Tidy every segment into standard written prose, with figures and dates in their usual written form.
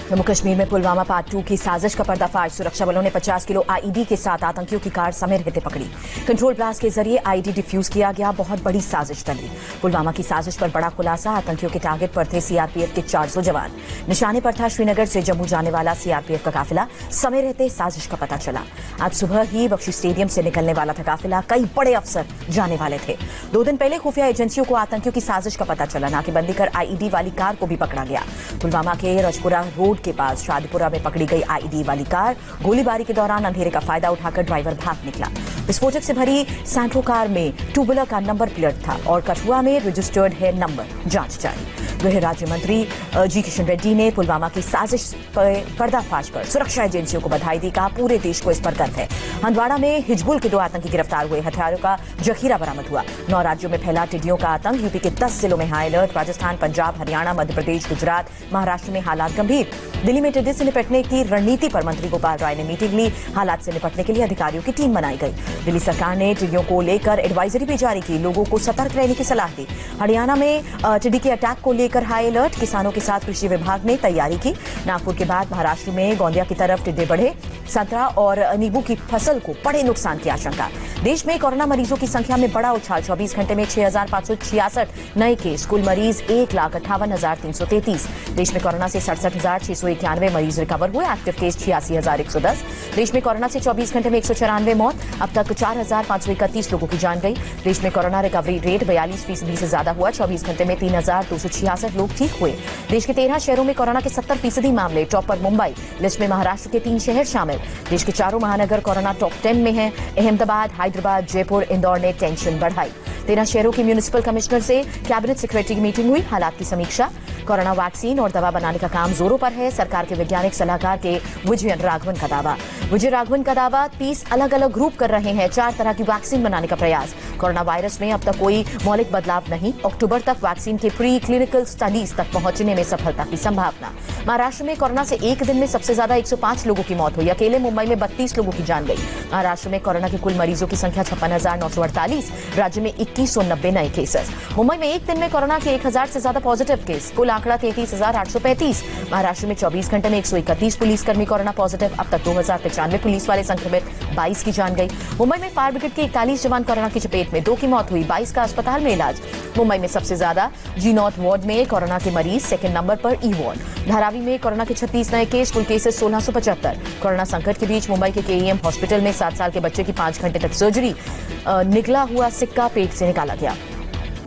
जम्मू कश्मीर में पुलवामा पार्ट 2 की साजिश का पर्दाफाश। सुरक्षा बलों ने 50 किलो आईईडी के साथ आतंकियों की कार समय रहते पकड़ी। कंट्रोल ब्लास्ट के जरिए आईईडी डिफ्यूज किया गया। बहुत बड़ी साजिश टली। पुलवामा की साजिश पर बड़ा खुलासा। आतंकियों के टारगेट पर थे सीआरपीएफ के 400 जवान। निशाने पर था श्रीनगर से जम्मू जाने वाला सीआरपीएफ का काफिला। समय रहते साजिश का पता चला। आज सुबह ही बख्शी स्टेडियम से निकलने वाला था काफिला। कई बड़े अफसर जाने वाले थे। 2 दिन पहले खुफिया एजेंसियों को आतंकियों की साजिश का पता चला। नाकेबंदी कर आईईडी वाली कार को भी पकड़ा गया। पुलवामा के रजपुरा रोड के पास शादीपुरा में पकड़ी गई आईईडी वाली कार। गोलीबारी के दौरान अंधेरे का फायदा उठाकर ड्राइवर भाग निकला। विस्फोटक से भरी सैंट्रो कार में ट्यूबुलर का नंबर प्लेट था और कठुआ में रजिस्टर्ड है नंबर। जांच जारी। गृह राज्य मंत्री जी किशन रेड्डी ने पुलवामा की साजिश पर पर्दाफाश पर सुरक्षा एजेंसियों को बधाई दी। कहा पूरे देश को इस पर गर्व है। हंदवाड़ा में हिजबुल के 2 आतंकी गिरफ्तार हुए। हथियारों का जखीरा बरामद हुआ। 9 राज्यों में फैला टिड्डियों का आतंक। यूपी के 10 जिलों में हाई अलर्ट। राजस्थान, पंजाब, हरियाणा, मध्य प्रदेश, गुजरात, महाराष्ट्र में हालात गंभीर। दिल्ली में टिड्डी से निपटने की रणनीति पर मंत्री गोपाल राय ने मीटिंग ली। हालात से निपटने के लिए अधिकारियों की टीम बनाई गई। दिल्ली सरकार ने टिड्डियों को लेकर एडवाइजरी भी जारी की। लोगों को सतर्क रहने की सलाह दी। हरियाणा में टिड्डी के अटैक को लेकर हाई अलर्ट। किसानों के साथ कृषि विभाग ने तैयारी की। नागपुर के बाद महाराष्ट्र में गोंदिया की तरफ टिड्डे बढ़े। संतरा और नींबू की फसल को बड़े नुकसान की आशंका। देश में कोरोना मरीजों की संख्या में बड़ा उछाल। 24 घंटे में 6,566 नए केस। कुल मरीज 1,58,333। देश में कोरोना से 67,691 मरीज रिकवर हुए। Active case 86,110। देश में कोरोना से 24 घंटे में 194 मौत। अब तक 4,531 लोगों की जान गई। देश में कोरोना रिकवरी रेट 42% से ज्यादा हुआ। 24 घंटे में 3,266 लोग ठीक हुए। देश के 13 शहरों में कोरोना के 70% मामले। टॉप पर मुंबई। लिस्ट में महाराष्ट्र के 3 शहर शामिल। देश के 4 महानगर कोरोना टॉप 10 में हैं। अहमदाबाद, हैदराबाद, जयपुर, इंदौर ने टेंशन बढ़ाई। 13 शहरों की म्यूनिसिपल कमिश्नर से कैबिनेट सेक्रेटरी की मीटिंग हुई। हालात की समीक्षा। कोरोना वैक्सीन और दवा बनाने का काम जोरों पर है। सरकार के वैज्ञानिक सलाहकार के विजय राघवन का दावा। विजय राघवन का दावा 30 अलग अलग ग्रुप कर रहे हैं 4 तरह की वैक्सीन बनाने का प्रयास। कोरोना वायरस में अब तक कोई मौलिक बदलाव नहीं। अक्टूबर तक वैक्सीन के प्री क्लिनिकल स्टडीज तक पहुंचने में सफलता की संभावना। महाराष्ट्र में कोरोना से एक दिन में सबसे ज्यादा 105 लोगों की मौत हुई। अकेले मुंबई में 32 लोगों की जान गई। महाराष्ट्र में कोरोना के कुल मरीजों की संख्या 56,948। राज्य में 2190 नए केसेस। मुंबई में एक दिन में कोरोना के 1000 से ज्यादा पॉजिटिव केस। कुल आंकड़ा 33,835। महाराष्ट्र में 24 घंटे में 131 पुलिसकर्मी कोरोना पॉजिटिव। अब तक 2,095 पुलिस वाले संक्रमित। 22 की जान गई। मुंबई में फायर ब्रिगेड के 41 जवान कोरोना की चपेट में। 2 की मौत हुई। 22 का अस्पताल में इलाज। मुंबई में सबसे ज्यादा जी नॉर्थ वार्ड में कोरोना के मरीज। सेकंड नंबर पर ई वार्ड। धारावी में कोरोना के 36 नए केस। कुल केसेस 1675। कोरोना संकट के बीच मुंबई के केईएम हॉस्पिटल में 7 साल के बच्चे की 5 घंटे तक सर्जरी। निकला हुआ सिक्का पेट से निकाला गया।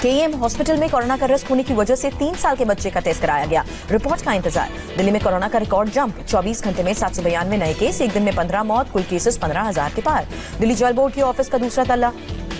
केईएम हॉस्पिटल में कोरोना का रिस्क होने की वजह से 3 साल के बच्चे का टेस्ट कराया गया। रिपोर्ट का इंतजार। दिल्ली में कोरोना का रिकॉर्ड जंप। 24 घंटे में 792 नए केस। एक दिन में 15 मौत। कुल केसेस 15,000 के पार। दिल्ली जल बोर्ड के ऑफिस का दूसरा तल्ला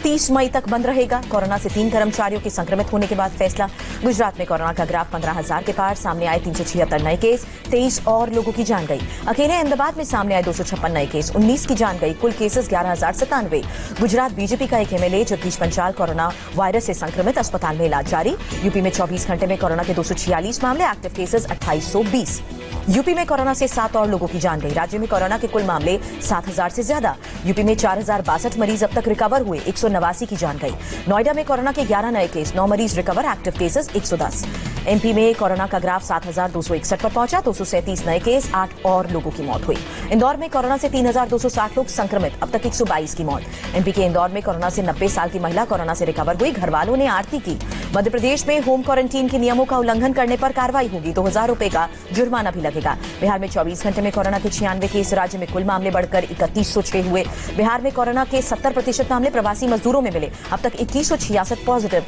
30 मई तक बंद रहेगा। कोरोना से 3 कर्मचारियों के संक्रमित होने के बाद फैसला। गुजरात में कोरोना का ग्राफ 15,000 के पार। सामने आए 376 नए केस। 23 और लोगों की जान गई। अकेले अहमदाबाद में सामने आए 256 नए केस। 19 की जान गई। कुल केसेस 11,097। गुजरात बीजेपी का एक MLA Jagdish Panchal corona virus से संक्रमित। अस्पताल में इलाज जारी। यूपी में 24 घंटे में कोरोना के 246 मामले। Active cases 2820। यूपी में कोरोना से 7 और लोगों की जान गई। राज्य में कोरोना के कुल मामले 7,000 से ज्यादा। यूपी में 4,062 मरीज अब तक रिकवर हुए। 189 की जान गई। नोएडा में कोरोना के 11 नए केस। 9 मरीज रिकवर। Active cases 110। एमपी में कोरोना का ग्राफ 7,261 पर पहुंचा। 237 नए केस। 8 और लोगों की मौत हुई। इंदौर में कोरोना से 3,260 लोग संक्रमित। अब तक 122 की मौत। एमपी के इंदौर में कोरोना से 90 साल की महिला कोरोना से रिकवर हुई। घर वालों ने आरती की। मध्य प्रदेश में होम क्वारंटीन के नियमों का उल्लंघन करने पर कार्रवाई होगी। 2,000 रुपए का जुर्माना भी लगेगा। बिहार में 24 घंटे में कोरोना के 96 केस। राज्य में कुल मामले बढ़कर 3106 हुए। बिहार में कोरोना के 70% मामले प्रवासी मजदूरों में मिले। अब तक 2166 पॉजिटिव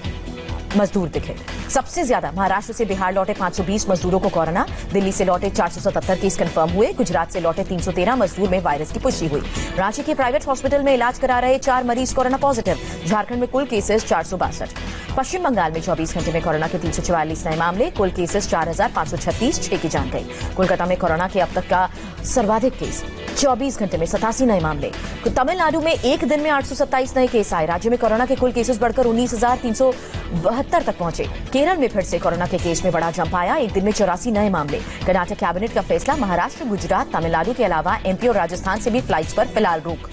मजदूर दिखे। सबसे ज्यादा महाराष्ट्र से बिहार लौटे 520 मजदूरों को कोरोना। दिल्ली से लौटे 477 केस कंफर्म हुए। गुजरात से लौटे 313 मजदूर में वायरस की पुष्टि हुई। रांची के प्राइवेट हॉस्पिटल में इलाज करा रहे 4 मरीज कोरोना पॉजिटिव। झारखंड में कुल केसेस 462। पश्चिम बंगाल में 24 घंटे में कोरोना के 344 नए मामले। कुल केसेस 4,536। 6 की जान गई। कोलकाता में कोरोना के अब तक का सर्वाधिक केस। 24 घंटे में 87 नए मामले। तमिलनाडु में एक दिन में 827 नए केस आए। राज्य में कोरोना के कुल केसेस बढ़कर 19,372 तक पहुंचे। केरल में फिर से कोरोना के केस में बड़ा जंप आया। एक दिन में 84 नए मामले। कर्नाटक कैबिनेट का फैसला। महाराष्ट्र, गुजरात, तमिलनाडु के अलावा एमपी और राजस्थान से भी फ्लाइट्स पर फिलहाल रोक।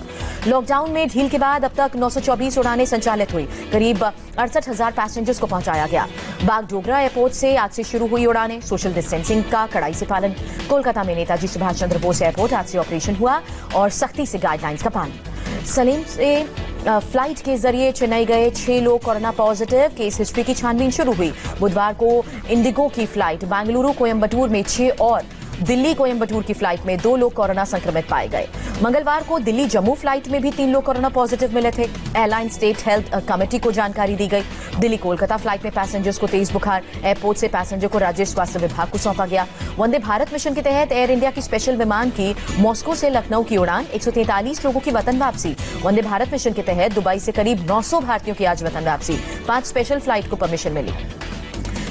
लॉकडाउन में ढील के बाद अब तक 924 उड़ानें संचालित हुई। करीब 68,000 पैसेंजर्स को पहुंचाया गया। बागडोगरा एयरपोर्ट से आज से शुरू हुई उड़ानें। सोशल डिस्टेंसिंग का कड़ाई से पालन। कोलकाता में नेताजी सुभाष चंद्र बोस एयरपोर्ट आज से ऑपरेशन हुआ और सख्ती से गाइडलाइंस का पालन। सलीम से फ्लाइट के जरिए चेन्नई गए 6 लोग कोरोना पॉजिटिव। केस हिस्ट्री की छानबीन शुरू हुई। बुधवार को इंडिगो की फ्लाइट बेंगलुरु कोयम्बटूर में 6 और दिल्ली कोयम्बटूर की फ्लाइट में 2 लोग कोरोना संक्रमित पाए गए। मंगलवार को दिल्ली जम्मू फ्लाइट में भी 3 लोग कोरोना पॉजिटिव मिले थे। एयरलाइन स्टेट हेल्थ कमेटी को जानकारी दी गई। दिल्ली कोलकाता फ्लाइट में पैसेंजर्स को तेज बुखार। एयरपोर्ट से पैसेंजर को राज्य स्वास्थ्य विभाग को सौंपा गया। वंदे भारत मिशन के तहत एयर इंडिया की स्पेशल विमान की मॉस्को से लखनऊ की उड़ान। 143 लोगों की वतन वापसी। वंदे भारत मिशन के तहत दुबई से करीब 900 भारतीयों की आज वतन वापसी। 5 स्पेशल फ्लाइट को परमिशन मिली।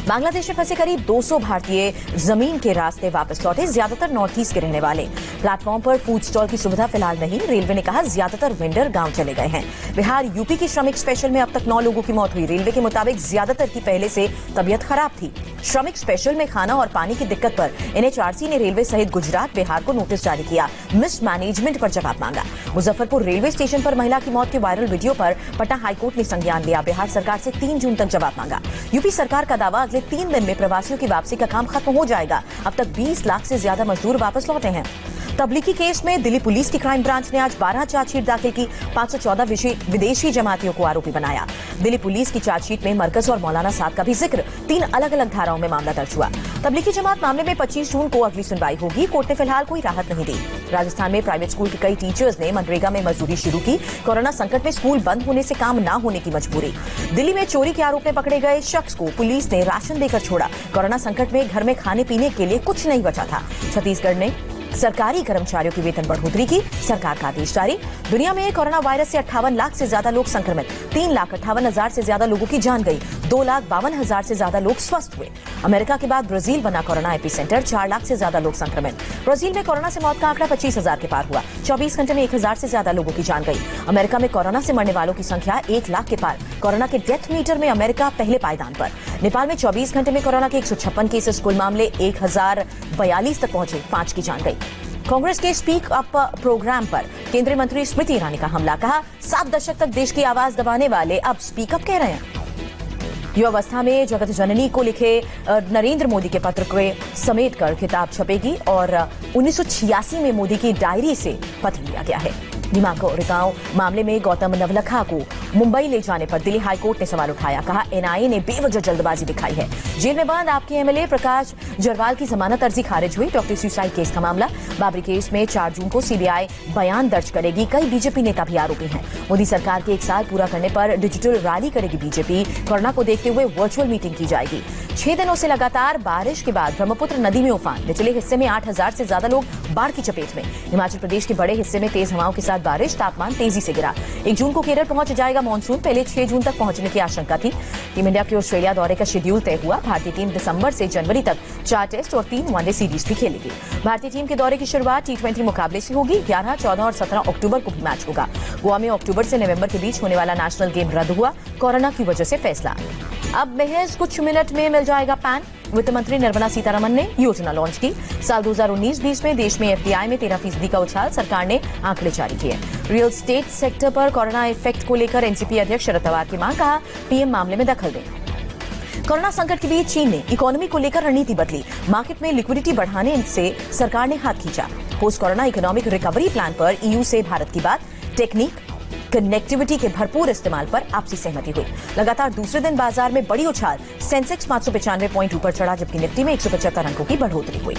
बांग्लादेश में फंसे करीब 200 भारतीय जमीन के रास्ते वापस लौटे। ज्यादातर नॉर्थ ईस्ट के रहने वाले। प्लेटफॉर्म पर फूड स्टॉल की सुविधा फिलहाल नहीं। रेलवे ने कहा ज्यादातर वेंडर गांव चले गए हैं। बिहार यूपी की श्रमिक स्पेशल में अब तक 9 लोगों की मौत हुई। रेलवे के मुताबिक ज्यादातर की पहले से तबीयत खराब थी। श्रमिक स्पेशल में खाना और पानी की दिक्कत पर NHRC ने रेलवे सहित गुजरात, बिहार को नोटिस जारी किया। मिसमैनेजमेंट पर जवाब मांगा। मुजफ्फरपुर रेलवे स्टेशन पर महिला की मौत के वायरल वीडियो पर पटना हाईकोर्ट ने संज्ञान लिया। बिहार सरकार से 3 जून तक जवाब मांगा। यूपी सरकार का दावा अगले 3 दिन में प्रवासियों की वापसी का काम खत्म हो जाएगा। अब तक 20 लाख से ज्यादा मजदूर वापस लौटे हैं। तबलीगी केस में दिल्ली पुलिस की क्राइम ब्रांच ने आज 12 चार्जशीट दाखिल की। 514 विदेशी जमातियों को आरोपी बनाया। दिल्ली पुलिस की चार्जशीट में मरकज और मौलाना साहब का भी जिक्र। 3 अलग अलग धाराओं में मामला दर्ज हुआ। तबलीगी जमात मामले में 25 जून को अगली सुनवाई होगी। कोर्ट ने फिलहाल कोई राहत नहीं दी। राजस्थान में प्राइवेट स्कूल के कई टीचर्स ने मनरेगा में मजदूरी शुरू की। कोरोना संकट में स्कूल बंद होने से काम न होने की मजबूरी। दिल्ली में चोरी के आरोप में पकड़े गए शख्स को पुलिस ने राशन देकर छोड़ा। कोरोना संकट में घर में खाने पीने के लिए कुछ नहीं बचा था। छत्तीसगढ़ ने सरकारी कर्मचारियों की वेतन बढ़ोतरी की। सरकार का आदेश जारी। दुनिया में कोरोना वायरस से 58 लाख से ज्यादा लोग संक्रमित। 3,58,000 से ज्यादा लोगों की जान गई। 2,52,000 से ज्यादा लोग स्वस्थ हुए। अमेरिका के बाद ब्राजील बना कोरोना एपिसेंटर। 4 लाख से ज्यादा लोग संक्रमित। ब्राजील में कोरोना से मौत का आंकड़ा 25,000 के पार हुआ। 24 घंटे में 1,000 से ज्यादा लोगों की जान गई। अमेरिका में कोरोना से मरने वालों की संख्या 1 लाख के पार। कोरोना के डेथ मीटर में अमेरिका पहले पायदान पर। नेपाल में 24 घंटे में कोरोना के 156 केसेस। कुल मामले 1042 तक पहुंचे। 5 की जान गई। कांग्रेस के स्पीक अप प्रोग्राम पर केंद्रीय मंत्री स्मृति ईरानी का हमला। कहा 7 दशक तक देश की आवाज दबाने वाले अब स्पीक अप कह रहे हैं। युवावस्था में जगत जननी को लिखे नरेंद्र मोदी के पत्र को समेट कर किताब छपेगी और 1986 में मोदी की डायरी से पत्र लिया गया है। दिमाग को रिकाव मामले में गौतम नवलखा को मुंबई ले जाने पर दिल्ली हाईकोर्ट ने सवाल उठाया। कहा NIA ने बेवजह जल्दबाजी दिखाई है। जेल में बंद आपके MLA प्रकाश जरवाल की जमानत अर्जी खारिज हुई। डॉक्टर सुसाइड केस का मामला। बाबरी केस में 4 जून को CBI बयान दर्ज करेगी। कई बीजेपी नेता भी आरोपी हैं। मोदी सरकार के 1 साल पूरा करने पर डिजिटल रैली करेगी बीजेपी। कोरोना को देखते हुए वर्चुअल मीटिंग की जाएगी। 6 दिनों से लगातार बारिश के बाद ब्रह्मपुत्र नदी में उफान। निचले हिस्से में 8,000 से ज्यादा लोग बाढ़ की चपेट में। हिमाचल प्रदेश के बड़े हिस्से में तेज हवाओं के साथ बारिश। तापमान तेजी से गिरा। 1 जून को केरल पहुंच जाएगा मॉनसून। पहले 6 जून तक पहुंचने की आशंका थी। टीम इंडिया के ऑस्ट्रेलिया दौरे का शेड्यूल तय हुआ। भारतीय टीम दिसंबर से जनवरी तक 4 टेस्ट और 3 वनडे सीरीज भी खेलेगी। भारतीय टीम के दौरे की शुरुआत T20 मुकाबले से होगी। 11, 14 और 17 अक्टूबर को भी मैच होगा। गोवा में अक्टूबर से नवंबर के बीच होने वाला नेशनल गेम रद्द हुआ। कोरोना की वजह से फैसला। अब महज कुछ मिनट में मिल जाएगा पैन। वित्त मंत्री निर्मला सीतारमण ने योजना लॉन्च की। साल 2019-20 में देश में FDI में 13% का उछाल। सरकार ने आंकड़े जारी किए। रियल स्टेट सेक्टर पर कोरोना इफेक्ट को लेकर NCP अध्यक्ष शरद पवार की मांग। कहा PM मामले में दखल दें। कोरोना संकट के बीच चीन ने इकोनॉमी को लेकर रणनीति बदली। मार्केट में लिक्विडिटी बढ़ाने से सरकार ने हाथ खींचा। Post corona economic recovery plan पर EU से भारत की बात। टेक्निक कनेक्टिविटी के भरपूर इस्तेमाल पर आपसी सहमति हुई। लगातार दूसरे दिन बाजार में बड़ी उछाल। सेंसेक्स 595 पॉइंट ऊपर चढ़ा, जबकि निफ्टी में 175 अंकों की बढ़ोतरी हुई।